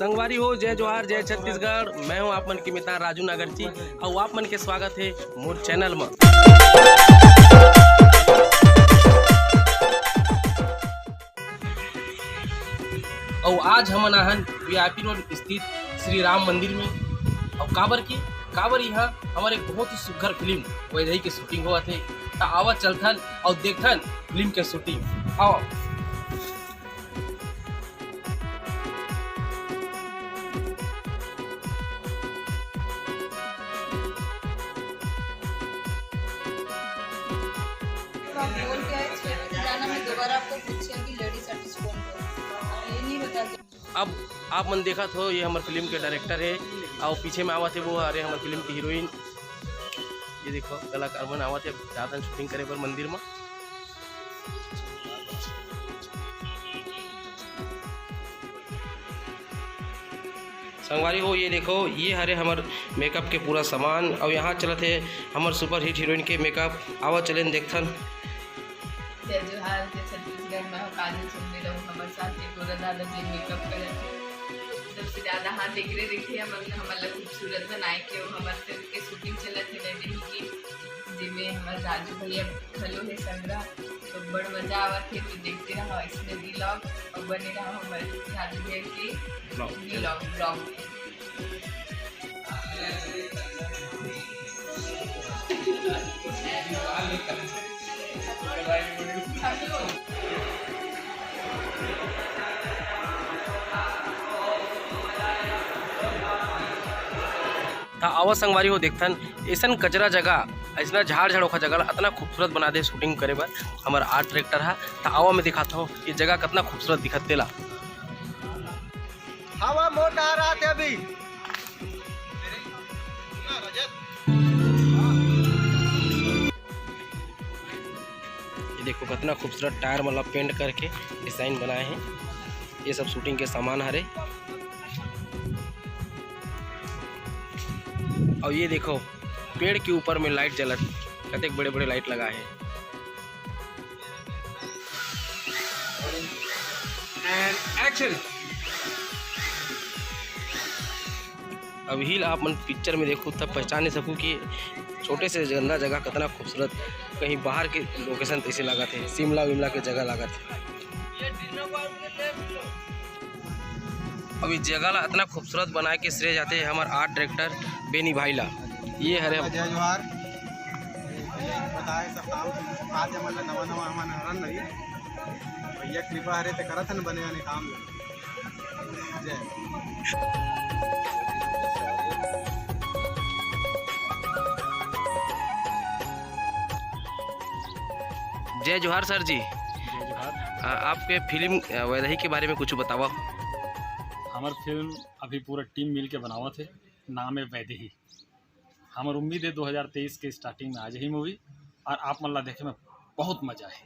संगवारी हो, जय जोहार, जय छत्तीसगढ़। मैं हूं आप मन के मित्र राजू नागरची और आप मन के स्वागत है मोर चैनल में। और आज हम आहन वीआईपी रोड स्थित श्री राम मंदिर में। और काबर यहाँ हमारे एक बहुत ही सुघर फिल्म वैदेही के शूटिंग हुआ थे। आवत चलथन और देखथन फिल्म के शूटिंग। आओ अब आप मन देखा तो ये हमारे फिल्म के डायरेक्टर है और पीछे में आवत है वो अरे हमारे फिल्म की हीरोइन। ये देखो कलाकार मन आवत है ज़्यादा शूटिंग करे पर मंदिर में। संगवारी हो, ये देखो ये हरे हमारे मेकअप के पूरा सामान और यहाँ चलते है हमारे सुपर हिट हीरोइन के मेकअप। आवत चलें देखथन। जय जोहार, जय छत्तीसगढ़। मैं काजल सुन रहा हूँ हमारे साथ एक और दादा जी मेकअप करे सबसे ज़्यादा हाँ देख रहे हमारा खूबसूरत बनाए के हमारे फिल्म के शूटिंग चलत है वैदेही की, जिसमें हमारे राजू भैया खलो है संग्रह। तो बड़ मजा आवत है, तो देखते रहो इसमें व्लॉग और बने रहो हमारे राजू भैया के ब्लॉग में। आवाज संगवारी हो देखथन ऐसा कचरा जगह ऐसा झाड़ झाड़ोखा जगह इतना खूबसूरत बना दे शूटिंग करे बर हमारा आर्ट डायरेक्टर है। तो आवा में दिखाता हूँ ये जगह कितना खूबसूरत दिखत तेला। हवा मोटा रात अभी ये देखो कितना खूबसूरत टायर मतलब पेंट करके डिजाइन बनाए हैं। ये सब शूटिंग के सामान हरे। और ये देखो पेड़ के ऊपर में लाइट जलत कितने बड़े बड़े लाइट लगाए हैं। And action. अब ही आप मन पिक्चर में देखो तब पहचान सकूँ कि छोटे से गंदा जगह कितना खूबसूरत कहीं बाहर के लोकेशन ऐसे लगा थे, शिमला विमला के जगह लगा थे। अब इस जगह ला इतना खूबसूरत बना के श्रेय जाते हैं हमारे आर्ट डायरेक्टर बेनी भाई ला। ये हरे जय जोहार। बताए सब काम आज हमारा नवा हमारा रही भैया कृपा हरे ते करत न बने काम। जय जोहार सर जी। जय जोहार। आपके फिल्म वैदेही के बारे में कुछ बतावा। हमार फिल्म अभी पूरा टीम मिल के बनावा थे, नाम है वैदेही। हमार उम्मीद है 2023 के स्टार्टिंग में आ जाए मूवी और आप मन ला देखे में बहुत मजा है।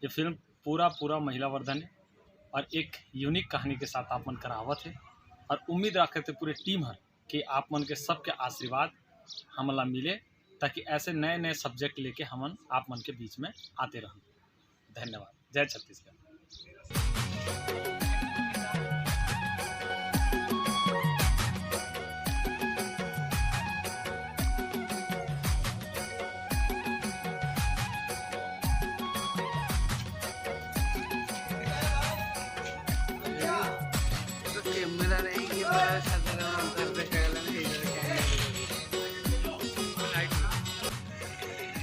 ये फिल्म पूरा महिला वर्धन है और एक यूनिक कहानी के साथ आप मन करावत है और उम्मीद रखते थे पूरे टीम हर कि आप मन के सबके आशीर्वाद हम ला मिले ताकि ऐसे नए नए सब्जेक्ट लेके हम आप मन के बीच में आते रहें। धन्यवाद। जय छत्तीसगढ़।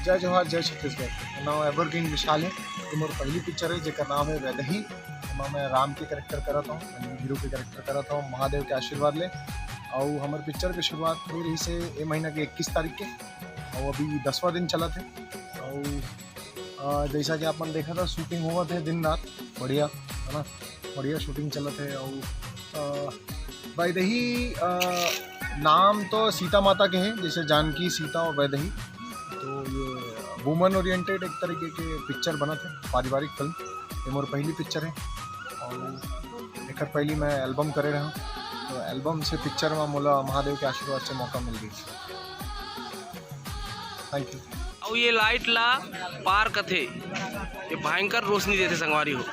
जय जोहार, जय छत्तीसगढ़। नाम एवरग्रीन विशाल है। ये मोर पहली पिक्चर है जेकर नाम है वैदेही। मैं राम के कैरेक्टर करता हूँ, हीरो के कैरेक्टर करता हूँ। महादेव के आशीर्वाद ले और हमारे पिक्चर की शुरुआत हुई रही से ये महीना के 21 तारीख के और अभी 10वां दिन चला थे। और जैसा कि आप मन देखा था शूटिंग हुआ थे दिन रात बढ़िया है ना, बढ़िया शूटिंग चला थे। और वैदेही नाम तो सीता माता के हैं, जैसे जानकी सीता और वैदेही। तो ये वुमन ओरिएंटेड एक तरीके के पिक्चर बना थे, पारिवारिक फिल्म। ये मोर पहली पिक्चर है और एक पहली मैं एल्बम करे रहा हूँ। तो एल्बम से पिक्चर में मोला महादेव के आशीर्वाद से मौका मिल गई। Thank you. और ये लाइट ला पार कथे ये भयंकर रोशनी देते संगवारी हो।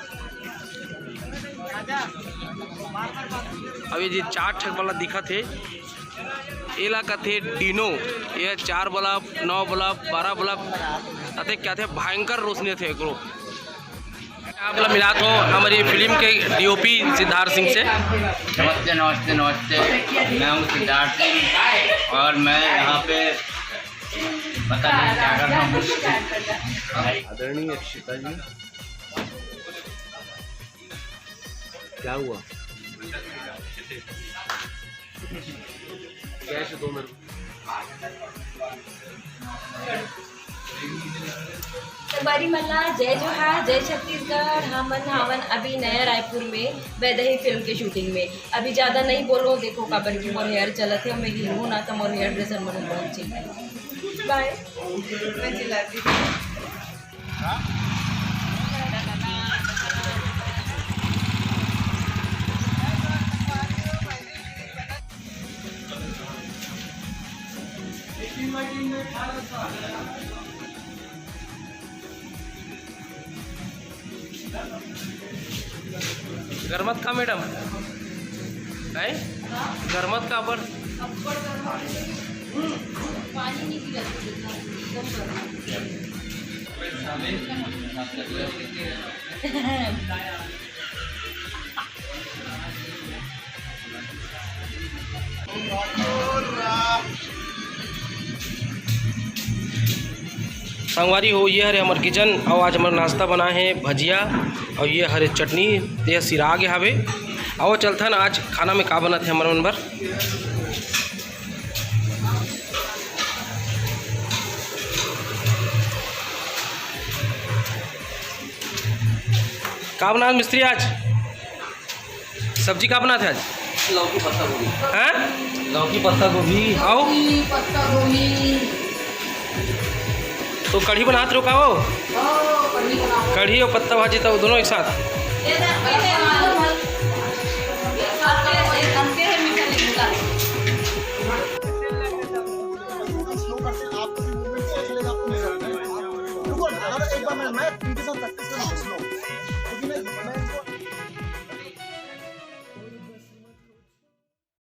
अब ये जी 4 ठक वाला दिखा थे एला का थे डिनो, ये 4 बल्ब 9 बल्ब 12 बल्ब अते क्या थे भयंकर रोशनी थे एकरो। आप लोग मिला तो हमारी फिल्म के डीओपी सिद्धार्थ सिंह से। नमस्ते नमस्ते नमस्ते, मैं हूँ सिद्धार्थ सिंह और मैं यहाँ पे पता नहीं क्या कर रहा हूँ। आदरणीय अक्षिता जी, क्या हुआ? कैश दो मेरे बारी मल्ला, जय जोहार, जय छत्तीसगढ़। हमन हावन अभी नया रायपुर में वैदेही फिल्म के शूटिंग में। अभी ज़्यादा नहीं बोलो, देखो काबर की मोर हेयर चलत है, मैं हीरो ना तो मोर हेयर ड्रेसर मन बहुत चाहिए। बाय। मैं चिल्लाती हूँ। गरमत का मैडम है गरमत का पर पानी नहीं पी संगवारी हो, ये हरे हमार किचन और आज हमारा नाश्ता बना है भजिया और ये हरे चटनी ये सिराग हवे। और चलथन आज खाना में का बनत है हमारे मन बर। का बना मिस्त्री आज? सब्जी का बना थे आज? लौकी पत्ता गोभी। हैं? लौकी पत्ता गोभी। आओ पत्ता गोभी। तो कढ़ी बनाते रहो का हो? कढ़ी और पत्ता भाजी तो दोनों एक साथ। आपको भी मूवमेंट कैसे चलेगा आपको नजर आता है। रुको, एक बार मैं इनके साथ प्रैक्टिस करूँ।